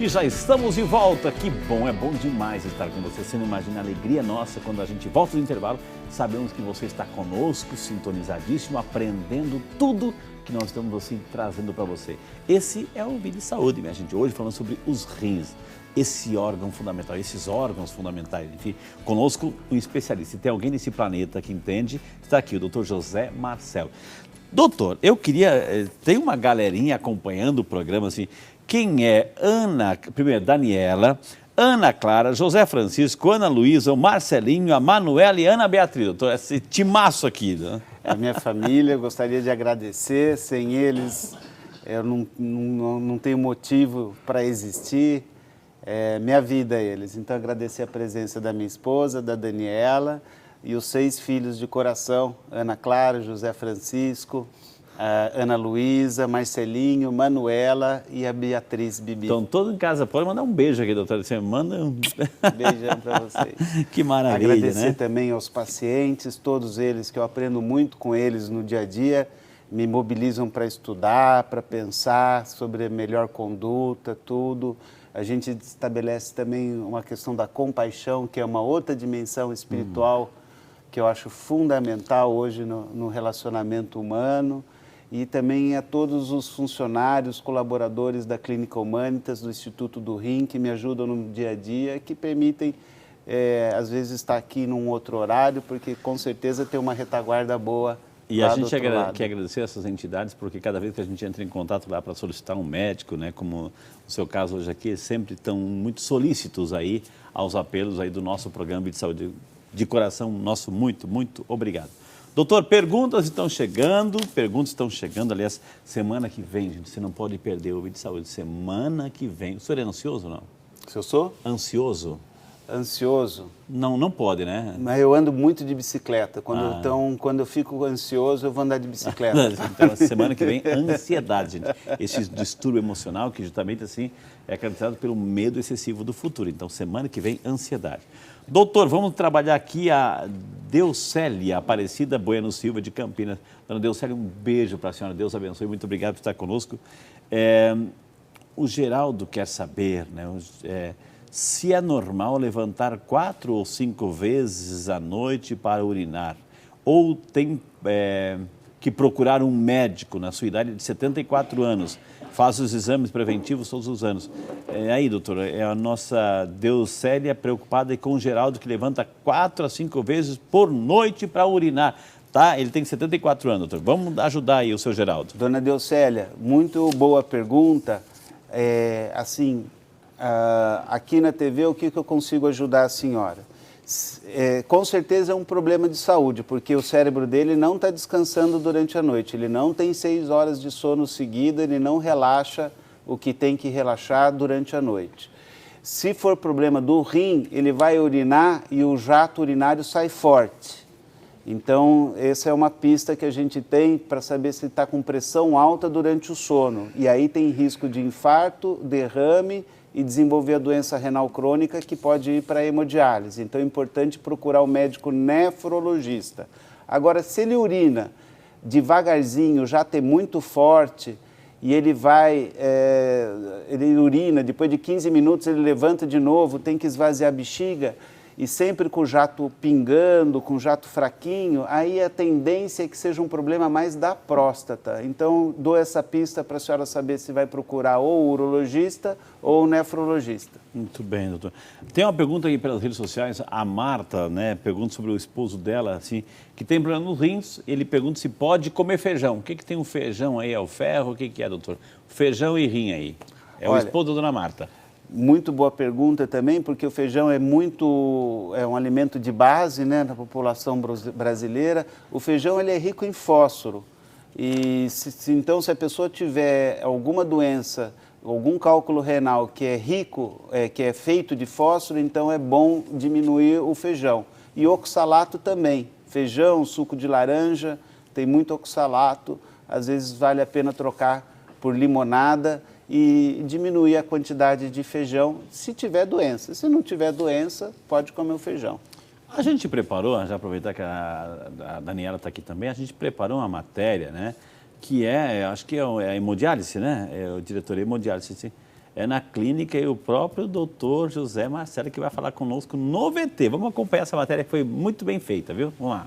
E já estamos de volta. Que bom, é bom demais estar com você. Você não imagina a alegria nossa quando a gente volta do intervalo. Sabemos que você está conosco, sintonizadíssimo, aprendendo tudo que nós estamos assim, trazendo para você. Esse é o Vídeo de Saúde, minha gente. Hoje falando sobre os rins. Esse órgão fundamental, esses órgãos fundamentais, enfim, conosco um especialista. Se tem alguém nesse planeta que entende, está aqui o Dr. José Marcelo. Doutor, eu queria, tem uma galerinha acompanhando o programa, assim, quem é primeiro Daniela, Ana Clara, José Francisco, Ana Luísa, o Marcelinho, a Manuela e a Ana Beatriz, doutor, esse timaço aqui. Né? A minha família, eu gostaria de agradecer, sem eles eu não tenho motivo para existir. Minha vida é eles. Então, agradecer a presença da minha esposa, da Daniela, e os 6 filhos de coração, Ana Clara, José Francisco, Ana Luísa, Marcelinho, Manuela e a Beatriz Bibi. Estão todos em casa. Pode mandar um beijo aqui, doutor. Você manda um beijão para vocês. Que maravilha, agradecer também aos pacientes, todos eles, que eu aprendo muito com eles no dia a dia, me mobilizam para estudar, para pensar sobre a melhor conduta, tudo. A gente estabelece também uma questão da compaixão, que é uma outra dimensão espiritual que eu acho fundamental hoje no relacionamento humano. E também a todos os funcionários, colaboradores da Clínica Humanitas, do Instituto do Rim, que me ajudam no dia a dia, que permitem, às vezes, estar aqui num outro horário, porque com certeza tem uma retaguarda boa. E a gente quer agradecer essas entidades, porque cada vez que a gente entra em contato lá para solicitar um médico, né, como no seu caso hoje aqui, sempre estão muito solícitos aí aos apelos aí do nosso programa de saúde. De coração, nosso muito, muito obrigado. Doutor, perguntas estão chegando, aliás, semana que vem, gente, você não pode perder o Vídeo de Saúde, semana que vem. O senhor é ansioso ou não? Se eu sou? Ansioso? Ansioso. Não pode, né? Mas eu ando muito de bicicleta. Quando eu fico ansioso, eu vou andar de bicicleta. Então, semana que vem, ansiedade, gente. Esse distúrbio emocional que justamente assim é caracterizado pelo medo excessivo do futuro. Então, semana que vem, ansiedade. Doutor, vamos trabalhar aqui a Deucélia Aparecida Bueno Silva de Campinas. Dona Deucélia, um beijo para a senhora. Deus abençoe. Muito obrigado por estar conosco. O Geraldo quer saber, né? Se é normal levantar 4 ou 5 vezes à noite para urinar, ou tem que procurar um médico na sua idade de 74 anos, faz os exames preventivos todos os anos. Aí, doutora, é a nossa Deucélia preocupada com o Geraldo, que levanta 4 a 5 vezes por noite para urinar. Tá? Ele tem 74 anos, doutor. Vamos ajudar aí o seu Geraldo. Dona Deucélia, muito boa pergunta. Aqui na TV, o que eu consigo ajudar a senhora? Com certeza é um problema de saúde, porque o cérebro dele não está descansando durante a noite, ele não tem 6 horas de sono seguida, ele não relaxa o que tem que relaxar durante a noite. Se for problema do rim, ele vai urinar e o jato urinário sai forte. Então, essa é uma pista que a gente tem para saber se está com pressão alta durante o sono. E aí tem risco de infarto, derrame e desenvolver a doença renal crônica, que pode ir para a hemodiálise. Então é importante procurar o médico nefrologista. Agora, se ele urina devagarzinho, já tem muito forte, e ele urina, depois de 15 minutos ele levanta de novo, tem que esvaziar a bexiga, e sempre com o jato pingando, com o jato fraquinho, aí a tendência é que seja um problema mais da próstata. Então, dou essa pista para a senhora saber se vai procurar ou o urologista ou o nefrologista. Muito bem, doutor. Tem uma pergunta aqui pelas redes sociais, a Marta, né, pergunta sobre o esposo dela, assim, que tem problema nos rins, ele pergunta se pode comer feijão. O que tem um feijão aí? É o ferro? O que é, doutor? Feijão e rim aí. É o esposo da dona Marta. Muito boa pergunta também, porque o feijão é um alimento de base, né, na população brasileira. O feijão ele é rico em fósforo. E então, se a pessoa tiver alguma doença, algum cálculo renal que é rico, que é feito de fósforo, então é bom diminuir o feijão. E oxalato também. Feijão, suco de laranja, tem muito oxalato. Às vezes vale a pena trocar por limonada e diminuir a quantidade de feijão se tiver doença. Se não tiver doença, pode comer o feijão. A gente preparou, já aproveitar que a Daniela está aqui também, a gente preparou uma matéria, né, que acho que é a hemodiálise, né, o diretor hemodiálise, é na clínica e o próprio doutor José Marcelo que vai falar conosco no VT. Vamos acompanhar essa matéria que foi muito bem feita, viu? Vamos lá.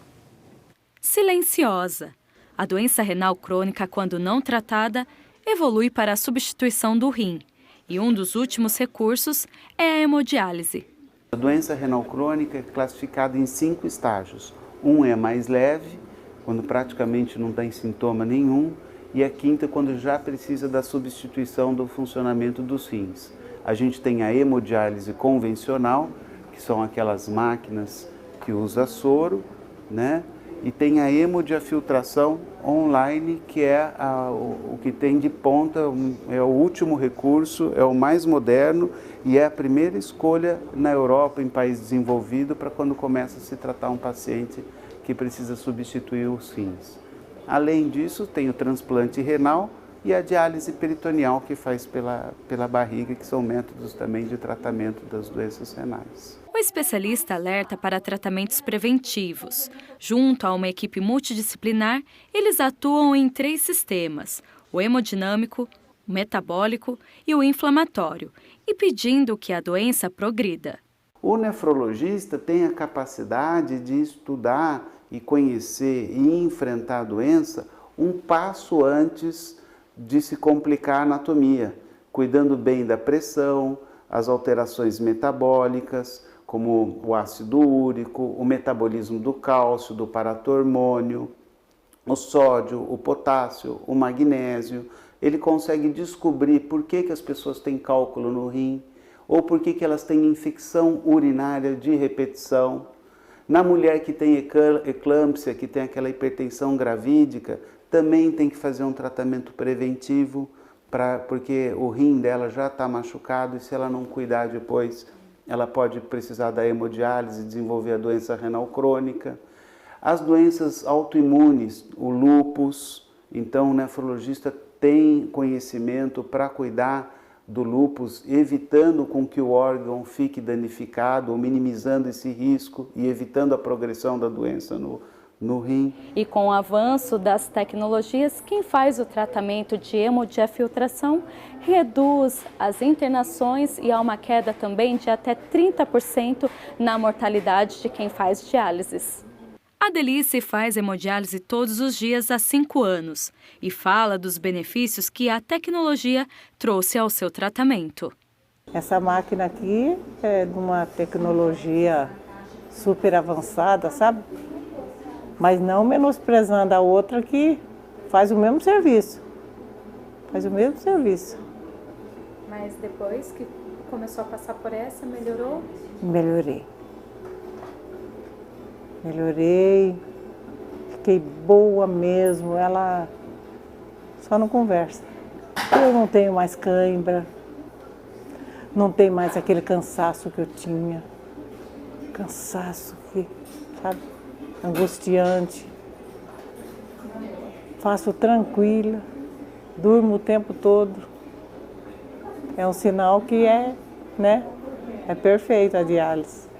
Silenciosa. A doença renal crônica, quando não tratada, evolui para a substituição do rim. E um dos últimos recursos é a hemodiálise. A doença renal crônica é classificada em 5 estágios. Um é mais leve, quando praticamente não tem sintoma nenhum, e a quinta quando já precisa da substituição do funcionamento dos rins. A gente tem a hemodiálise convencional, que são aquelas máquinas que usa soro, né? E tem a hemodiafiltração online, que é o que tem de ponta, é o último recurso, é o mais moderno e é a primeira escolha na Europa, em país desenvolvido, para quando começa a se tratar um paciente que precisa substituir os rins. Além disso, tem o transplante renal e a diálise peritoneal, que faz pela barriga, que são métodos também de tratamento das doenças renais. O especialista alerta para tratamentos preventivos. Junto a uma equipe multidisciplinar, eles atuam em 3 sistemas: o hemodinâmico, o metabólico e o inflamatório, e pedindo que a doença progrida. O nefrologista tem a capacidade de estudar e conhecer e enfrentar a doença um passo antes de se complicar a anatomia, cuidando bem da pressão, as alterações metabólicas, como o ácido úrico, o metabolismo do cálcio, do paratormônio, o sódio, o potássio, o magnésio. Ele consegue descobrir por que as pessoas têm cálculo no rim, ou por que elas têm infecção urinária de repetição. Na mulher que tem eclâmpsia, que tem aquela hipertensão gravídica, também tem que fazer um tratamento preventivo, porque o rim dela já está machucado e se ela não cuidar depois, ela pode precisar da hemodiálise e desenvolver a doença renal crônica. As doenças autoimunes, o lúpus, então o nefrologista tem conhecimento para cuidar do lúpus, evitando com que o órgão fique danificado, ou minimizando esse risco e evitando a progressão da doença no rim. E com o avanço das tecnologias, quem faz o tratamento de hemodiafiltração reduz as internações e há uma queda também de até 30% na mortalidade de quem faz diálises. A Delice faz hemodiálise todos os dias há 5 anos e fala dos benefícios que a tecnologia trouxe ao seu tratamento. Essa máquina aqui é de uma tecnologia super avançada, sabe? Mas não menosprezando a outra que faz o mesmo serviço. Faz o mesmo serviço. Mas depois que começou a passar por essa, melhorou? Melhorei. Melhorei, fiquei boa mesmo, ela só não conversa. Eu não tenho mais cãibra, não tenho mais aquele cansaço que eu tinha. Cansaço que, sabe, angustiante. Faço tranquila, durmo o tempo todo. É um sinal que é perfeito a diálise.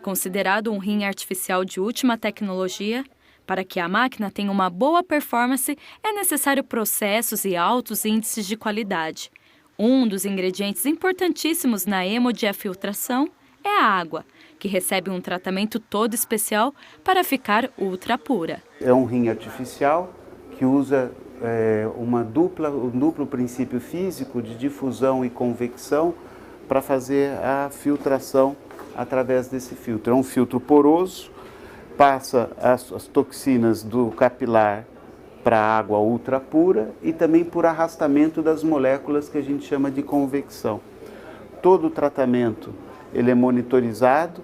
Considerado um rim artificial de última tecnologia, para que a máquina tenha uma boa performance, é necessário processos e altos índices de qualidade. Um dos ingredientes importantíssimos na hemodiafiltração é a água, que recebe um tratamento todo especial para ficar ultra pura. É um rim artificial que usa um duplo princípio físico de difusão e convecção para fazer a filtração através desse filtro. É um filtro poroso, passa as toxinas do capilar para a água ultra pura e também por arrastamento das moléculas que a gente chama de convecção. Todo o tratamento ele é monitorizado,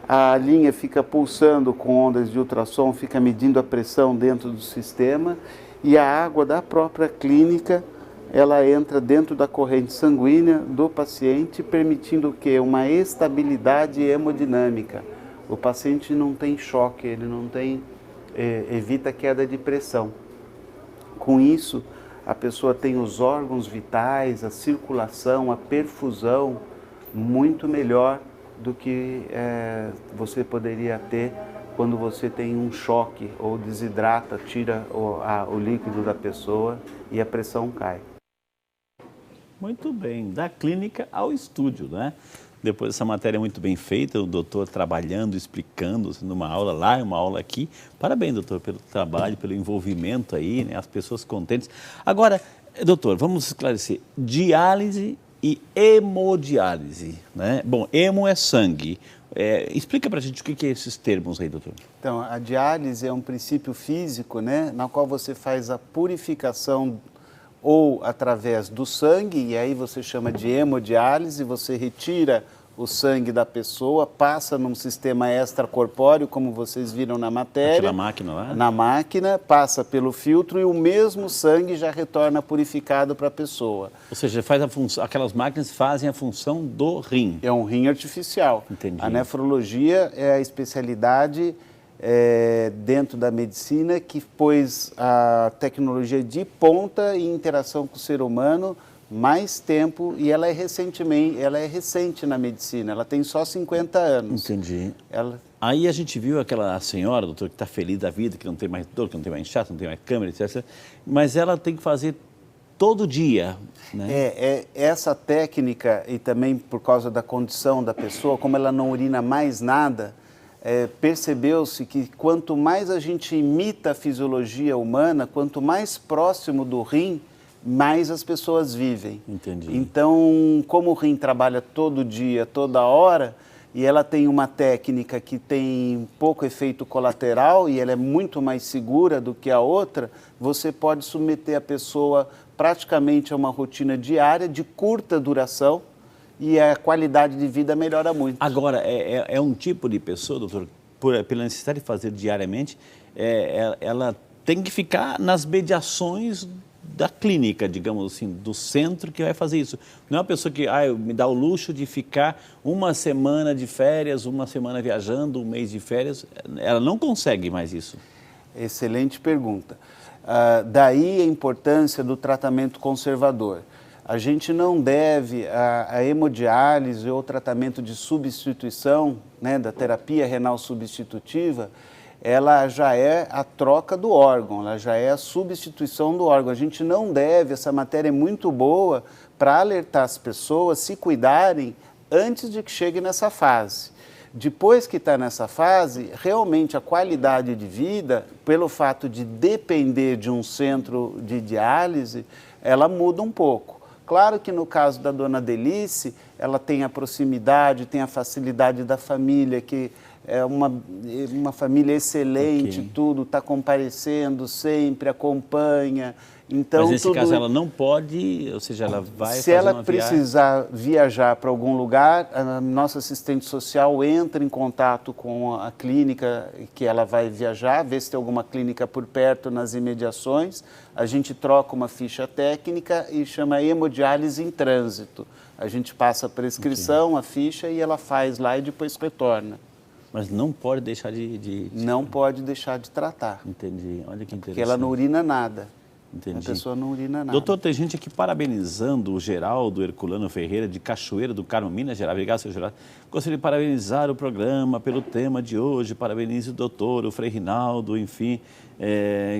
a linha fica pulsando com ondas de ultrassom, fica medindo a pressão dentro do sistema e a água da própria clínica ela entra dentro da corrente sanguínea do paciente, permitindo o quê? Uma estabilidade hemodinâmica. O paciente não tem choque, ele não tem, evita queda de pressão. Com isso, a pessoa tem os órgãos vitais, a circulação, a perfusão muito melhor do que você poderia ter quando você tem um choque ou desidrata, tira o líquido da pessoa e a pressão cai. Muito bem, da clínica ao estúdio, né? Depois dessa matéria muito bem feita, o doutor trabalhando, explicando, sendo uma aula lá e uma aula aqui. Parabéns, doutor, pelo trabalho, pelo envolvimento aí, né? As pessoas contentes. Agora, doutor, vamos esclarecer. Diálise e hemodiálise, né? Bom, hemo é sangue. Explica pra gente o que é esses termos aí, doutor. Então, a diálise é um princípio físico, né? Na qual você faz a purificação ou através do sangue, e aí você chama de hemodiálise, você retira o sangue da pessoa, passa num sistema extracorpóreo, como vocês viram na matéria. Aquela máquina lá? Na máquina, passa pelo filtro e o mesmo sangue já retorna purificado para a pessoa. Ou seja, faz a função, aquelas máquinas fazem a função do rim. É um rim artificial. Entendi. A nefrologia é a especialidade dentro da medicina que pôs a tecnologia de ponta em interação com o ser humano mais tempo, e ela é recente na medicina, ela tem só 50 anos. Entendi. Aí a gente viu aquela senhora, doutor, que está feliz da vida, que não tem mais dor, que não tem mais inchaço, não tem mais câmera, etc. Mas ela tem que fazer todo dia, né? Essa técnica, e também por causa da condição da pessoa, como ela não urina mais nada, percebeu-se que quanto mais a gente imita a fisiologia humana, quanto mais próximo do rim, mais as pessoas vivem. Entendi. Então, como o rim trabalha todo dia, toda hora, e ela tem uma técnica que tem pouco efeito colateral e ela é muito mais segura do que a outra, você pode submeter a pessoa praticamente a uma rotina diária de curta duração, e a qualidade de vida melhora muito. Agora, é um tipo de pessoa, doutor, pela necessidade de fazer diariamente, ela tem que ficar nas mediações da clínica, digamos assim, do centro que vai fazer isso. Não é uma pessoa que me dá o luxo de ficar uma semana de férias, uma semana viajando, um mês de férias. Ela não consegue mais isso. Excelente pergunta. Daí a importância do tratamento conservador. A gente não deve a hemodiálise ou tratamento de substituição, né, da terapia renal substitutiva, ela já é a troca do órgão, ela já é a substituição do órgão. A gente não deve, essa matéria é muito boa para alertar as pessoas se cuidarem antes de que chegue nessa fase. Depois que está nessa fase, realmente a qualidade de vida, pelo fato de depender de um centro de diálise, ela muda um pouco. Claro que no caso da dona Delice, ela tem a proximidade, tem a facilidade da família, que é uma família excelente, Okay. tudo, está comparecendo sempre, acompanha. Então, mas nesse caso ela não pode, ou seja, ela vai se fazer ela uma precisar viajar para algum lugar, a nossa assistente social entra em contato com a clínica que ela vai viajar, vê se tem alguma clínica por perto nas imediações, a gente troca uma ficha técnica e chama hemodiálise em trânsito. A gente passa a prescrição, a ficha, e ela faz lá e depois retorna. Mas não pode deixar de... Não pode deixar de tratar, Entendi, olha que interessante. porque ela não urina nada. Entendi. A pessoa não urina nada. Doutor, tem gente aqui parabenizando o Geraldo Herculano Ferreira, de Cachoeira do Carmo, Minas Gerais. Obrigado, seu Geraldo. Gostaria de parabenizar o programa pelo tema de hoje. Parabenizo o doutor, o Frei Rinaldo, enfim,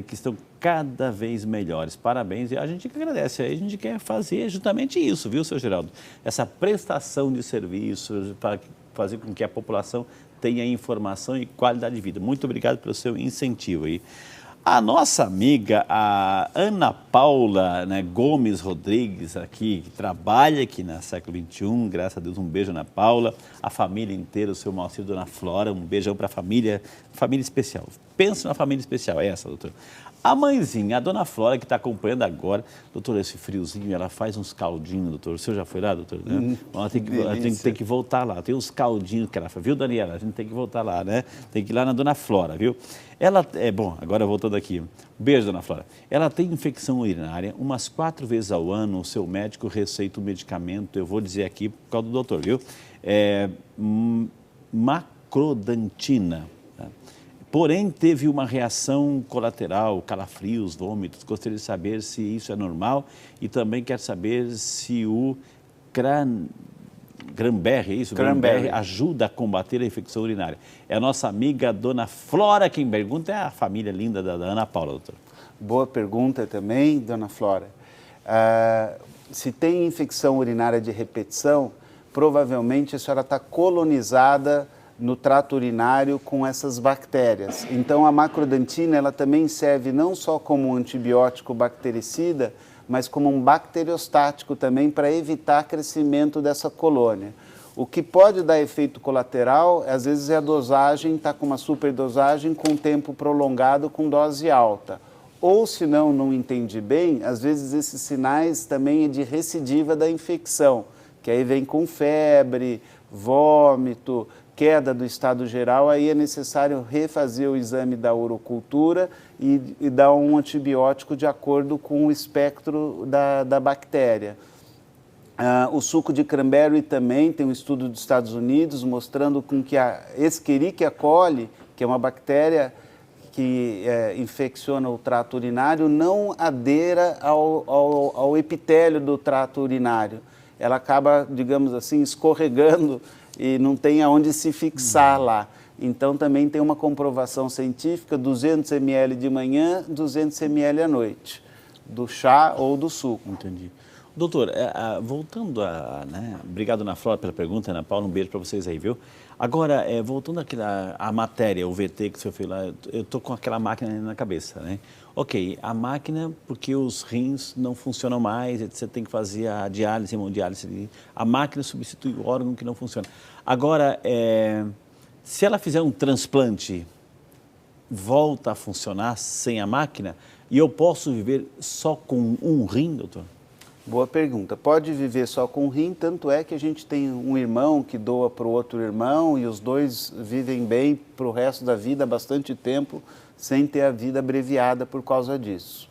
que estão cada vez melhores. Parabéns. E a gente que agradece. A gente quer fazer justamente isso, viu, seu Geraldo? Essa prestação de serviços para fazer com que a população tenha informação e qualidade de vida. Muito obrigado pelo seu incentivo aí. A nossa amiga, a Ana Paula, né, Gomes Rodrigues, aqui, que trabalha aqui na Século XXI, graças a Deus, um beijo, Ana Paula, a família inteira, o seu Malcir, Dona Flora, um beijão para a família especial. Pensa na família especial, é essa, doutor. A mãezinha, a Dona Flora, que está acompanhando agora, doutor, esse friozinho, ela faz uns caldinhos, doutor. O senhor já foi lá, doutor? Né? Ela tem que voltar lá. Tem uns caldinhos que ela faz, viu, Daniela? A gente tem que voltar lá, né? Tem que ir lá na Dona Flora, viu? Ela, bom, agora voltando aqui. Beijo, Dona Flora. Ela tem infecção urinária, umas 4 vezes ao ano, o seu médico receita o medicamento, eu vou dizer aqui por causa do doutor, viu? Macrodantina. Porém, teve uma reação colateral, calafrios, vômitos. Gostaria de saber se isso é normal e também quero saber se o Cranberry, é isso? Cranberry ajuda a combater a infecção urinária. É a nossa amiga Dona Flora quem pergunta, é a família linda da Ana Paula, doutor. Boa pergunta também, Dona Flora. Se tem infecção urinária de repetição, provavelmente a senhora está colonizada no trato urinário com essas bactérias. Então a macrodantina ela também serve não só como um antibiótico bactericida, mas como um bacteriostático também para evitar crescimento dessa colônia. O que pode dar efeito colateral, às vezes é a dosagem, está com uma superdosagem com tempo prolongado com dose alta. Ou se não entende bem, às vezes esses sinais também é de recidiva da infecção, que aí vem com febre, vômito, queda do estado geral, aí é necessário refazer o exame da urocultura e dar um antibiótico de acordo com o espectro da bactéria. O suco de cranberry também tem um estudo dos Estados Unidos mostrando com que a Escherichia coli, que é uma bactéria que infecciona o trato urinário, não adeira ao epitélio do trato urinário. Ela acaba, digamos assim, escorregando e não tem aonde se fixar lá. Então também tem uma comprovação científica, 200 ml de manhã, 200 ml à noite, do chá ou do suco. Entendi. Doutor, voltando obrigado, Ana Flora, pela pergunta, Ana Paula, um beijo para vocês aí, viu? Agora, voltando à matéria, o VT que o senhor fez lá, eu estou com aquela máquina na cabeça, né? Ok, a máquina, porque os rins não funcionam mais, você tem que fazer a diálise, hemodiálise, a máquina substitui o órgão que não funciona. Agora, se ela fizer um transplante, volta a funcionar sem a máquina e eu posso viver só com um rim, doutor? Boa pergunta. Pode viver só com um rim, tanto é que a gente tem um irmão que doa para o outro irmão e os dois vivem bem para o resto da vida, há bastante tempo, sem ter a vida abreviada por causa disso.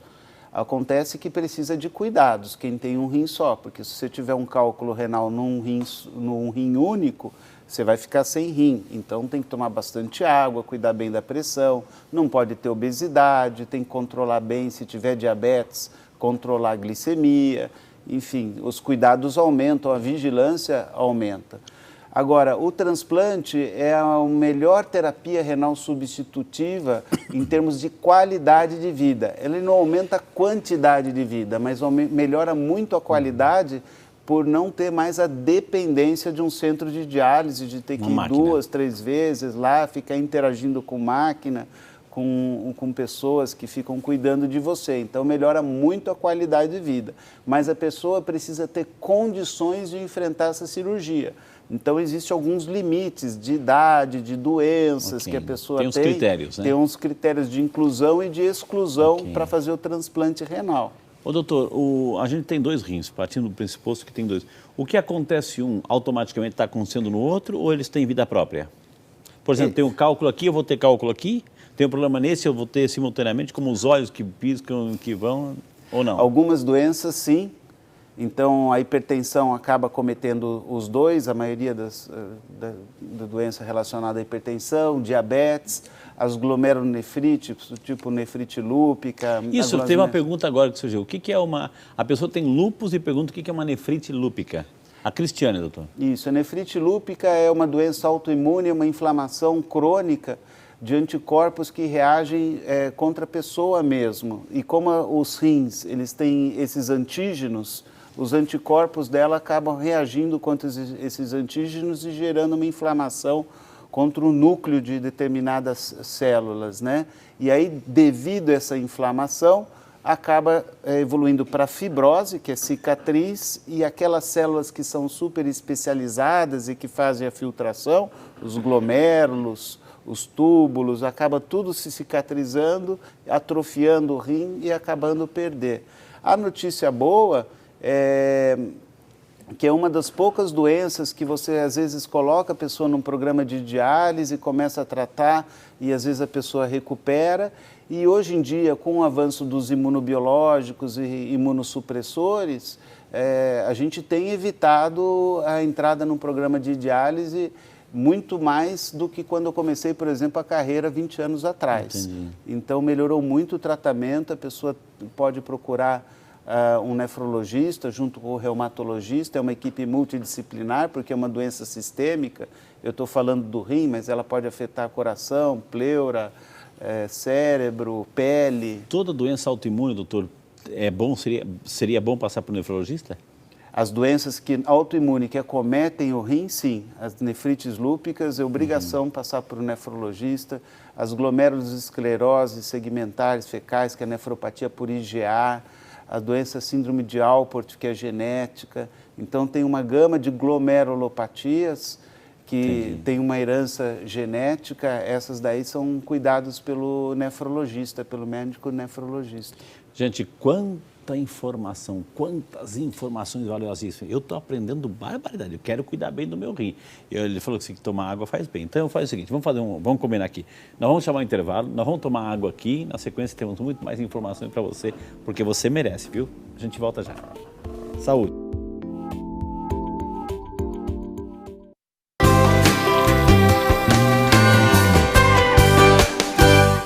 Acontece que precisa de cuidados quem tem um rim só, porque se você tiver um cálculo renal num rim único, você vai ficar sem rim. Então tem que tomar bastante água, cuidar bem da pressão, não pode ter obesidade, tem que controlar bem, se tiver diabetes, controlar a glicemia, enfim, os cuidados aumentam, a vigilância aumenta. Agora, o transplante é a melhor terapia renal substitutiva em termos de qualidade de vida. Ele não aumenta a quantidade de vida, mas melhora muito a qualidade por não ter mais a dependência de um centro de diálise, de ter que ir 2, 3 vezes lá, ficar interagindo com máquina, com pessoas que ficam cuidando de você. Então, melhora muito a qualidade de vida. Mas a pessoa precisa ter condições de enfrentar essa cirurgia. Então, existem alguns limites de idade, de doenças que a pessoa tem. Tem uns critérios, né? Tem uns critérios de inclusão e de exclusão para fazer o transplante renal. Ô, doutor, a gente tem 2 rins, partindo do pressuposto que tem 2. O que acontece automaticamente está acontecendo no outro ou eles têm vida própria? Por exemplo, tem um cálculo aqui, eu vou ter cálculo aqui, tem um problema nesse, eu vou ter simultaneamente, como os olhos que piscam, que vão, ou não? Algumas doenças, sim. Então, a hipertensão acaba cometendo os dois, a maioria da doença relacionada à hipertensão, diabetes, as glomerulonefrites, tipo nefrite lúpica. Isso, tem uma pergunta agora que surgiu. O que é a pessoa tem lúpus e pergunta o que é uma nefrite lúpica? A Cristiane, doutor. Isso, a nefrite lúpica é uma doença autoimune, uma inflamação crônica de anticorpos que reagem contra a pessoa mesmo. E como os rins, eles têm esses antígenos, os anticorpos dela acabam reagindo contra esses antígenos e gerando uma inflamação contra o núcleo de determinadas células, né? E aí, devido a essa inflamação, acaba evoluindo para fibrose, que é cicatriz, e aquelas células que são super especializadas e que fazem a filtração, os glomérulos, os túbulos, acaba tudo se cicatrizando, atrofiando o rim e acabando perder. A notícia boa é que é uma das poucas doenças que você às vezes coloca a pessoa num programa de diálise, começa a tratar e às vezes a pessoa recupera. E hoje em dia, com o avanço dos imunobiológicos e imunossupressores, a gente tem evitado a entrada num programa de diálise muito mais do que quando eu comecei, por exemplo, a carreira 20 anos atrás. Entendi. Então, melhorou muito o tratamento, a pessoa pode procurar um nefrologista junto com o reumatologista, é uma equipe multidisciplinar, porque é uma doença sistêmica. Eu estou falando do rim, mas ela pode afetar coração, pleura, cérebro, pele. Toda doença autoimune, doutor, seria bom passar para o nefrologista? As doenças autoimunes que acometem o rim, sim. As nefrites lúpicas é obrigação passar para o nefrologista. As glomeruloscleroses segmentares fecais, que é a nefropatia por IgA. A doença síndrome de Alport, que é genética. Então, tem uma gama de glomerulopatias que tem uma herança genética. Essas daí são cuidados pelo nefrologista, pelo médico nefrologista. Gente, quanta informação, quantas informações valiosíssimas. Eu estou aprendendo barbaridade, eu quero cuidar bem do meu rim. Ele falou que tomar água faz bem. Então, faz o seguinte, vamos combinar aqui. Nós vamos chamar um intervalo, nós vamos tomar água aqui, na sequência temos muito mais informações para você, porque você merece, viu? A gente volta já. Saúde!